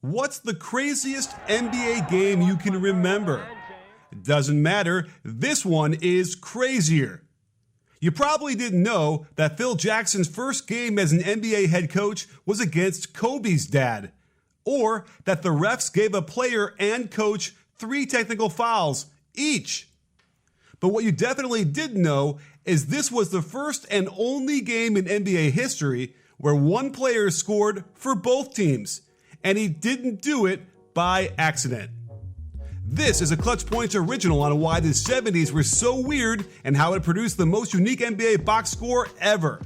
What's the craziest NBA game you can remember? It doesn't matter, this one is crazier. You probably didn't know that Phil Jackson's first game as an NBA head coach was against Kobe's dad, or that the refs gave a player and coach 3 technical fouls each. But what you definitely didn't know is this was the first and only game in NBA history where one player scored for both teams, and he didn't do it by accident. This is a ClutchPoints original on why the 70s were so weird and how it produced the most unique NBA box score ever.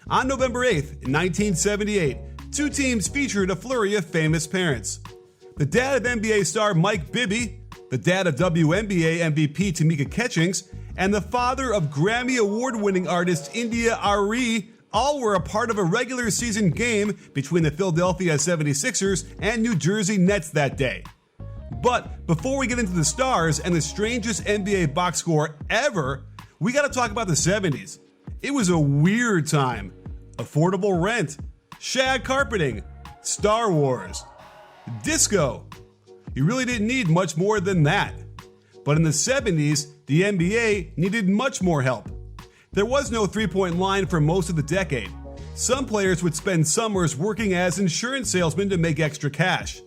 On November 8th, 1978, 2 teams featured a flurry of famous parents. The dad of NBA star Mike Bibby, the dad of WNBA MVP Tamika Catchings, and the father of Grammy award-winning artist India ARIE all were a part of a regular season game between the Philadelphia 76ers and New Jersey Nets that day. But before we get into the stars and the strangest NBA box score ever, we gotta talk about the 70s. It was a weird time. Affordable rent, shag carpeting, Star Wars, disco. You really didn't need much more than that. But in the 70s, the NBA needed much more help. There was no three-point line for most of the decade. Some players would spend summers working as insurance salesmen to make extra cash.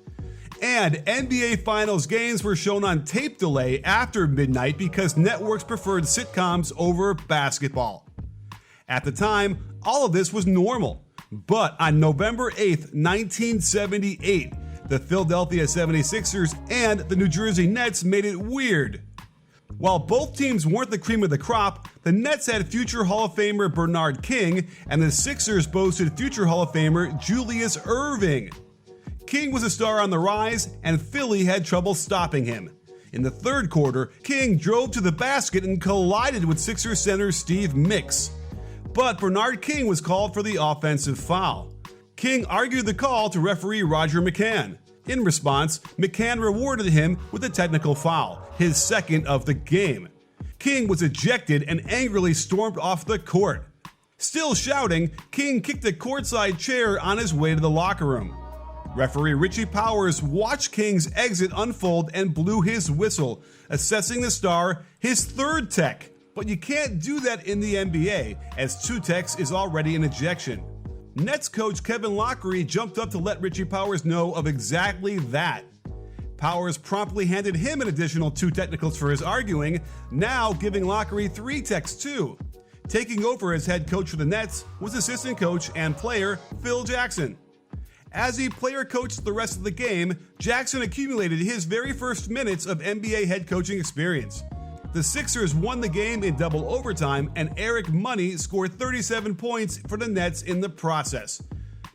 And NBA Finals games were shown on tape delay after midnight because networks preferred sitcoms over basketball. At the time, all of this was normal. But on November 8th, 1978, the Philadelphia 76ers and the New Jersey Nets made it weird. While both teams weren't the cream of the crop, the Nets had future Hall of Famer Bernard King, and the Sixers boasted future Hall of Famer Julius Erving. King was a star on the rise, and Philly had trouble stopping him. In the third quarter, King drove to the basket and collided with Sixers center Steve Mix. But Bernard King was called for the offensive foul. King argued the call to referee Roger McCann. In response, McCann rewarded him with a technical foul, his second of the game. King was ejected and angrily stormed off the court. Still shouting, King kicked a courtside chair on his way to the locker room. Referee Richie Powers watched King's exit unfold and blew his whistle, assessing the star his third tech. But you can't do that in the NBA, as 2 techs is already an ejection. Nets coach Kevin Lockery jumped up to let Richie Powers know of exactly that. Powers promptly handed him an additional 2 technicals for his arguing, now giving Lockery 3 techs too. Taking over as head coach for the Nets was assistant coach and player Phil Jackson. As he player coached the rest of the game, Jackson accumulated his very first minutes of NBA head coaching experience. The Sixers won the game in double overtime, and Eric Money scored 37 points for the Nets in the process.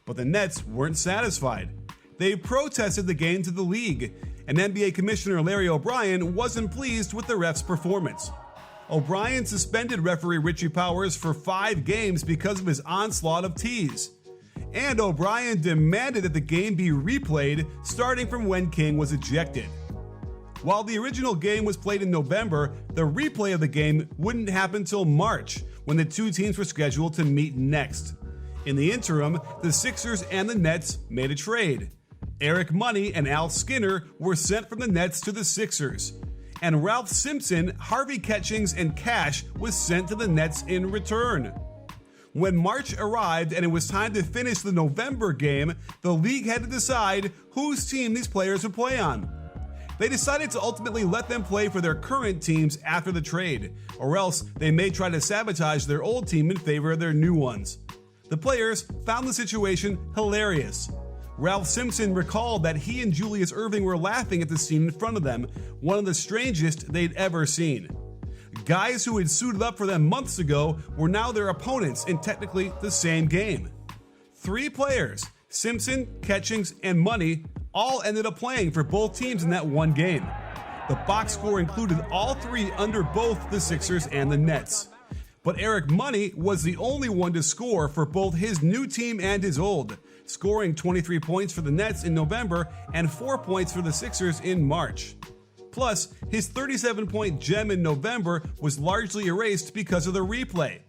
But the Nets weren't satisfied. They protested the game to the league, and NBA Commissioner Larry O'Brien wasn't pleased with the ref's performance. O'Brien suspended referee Richie Powers for 5 games because of his onslaught of tees. And O'Brien demanded that the game be replayed starting from when King was ejected. While the original game was played in November, the replay of the game wouldn't happen till March, when the 2 teams were scheduled to meet next. In the interim, the Sixers and the Nets made a trade. Eric Money and Al Skinner were sent from the Nets to the Sixers, and Ralph Simpson, Harvey Catchings, and Cash was sent to the Nets in return. When March arrived and it was time to finish the November game, the league had to decide whose team these players would play on. They decided to ultimately let them play for their current teams after the trade, or else they may try to sabotage their old team in favor of their new ones. The players found the situation hilarious. Ralph Simpson recalled that he and Julius Erving were laughing at the scene in front of them, one of the strangest they'd ever seen. Guys who had suited up for them months ago were now their opponents in technically the same game. 3 players, Simpson, Catchings, and Money, all ended up playing for both teams in that one game. The box score included all 3 under both the Sixers and the Nets. But Eric Money was the only one to score for both his new team and his old, scoring 23 points for the Nets in November and 4 points for the Sixers in March. Plus, his 37-point gem in November was largely erased because of the replay.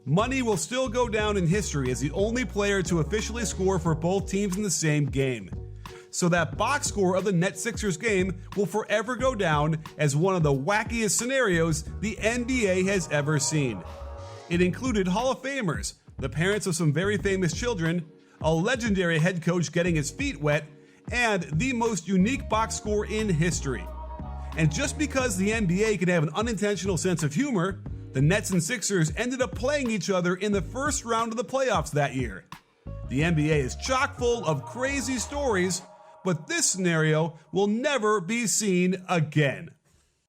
Money will still go down in history as the only player to officially score for both teams in the same game. So that box score of the Nets-Sixers game will forever go down as one of the wackiest scenarios the NBA has ever seen. It included Hall of Famers, the parents of some very famous children, a legendary head coach getting his feet wet, and the most unique box score in history. And just because the NBA can have an unintentional sense of humor, the Nets and Sixers ended up playing each other in the first round of the playoffs that year. The NBA is chock full of crazy stories, but this scenario will never be seen again.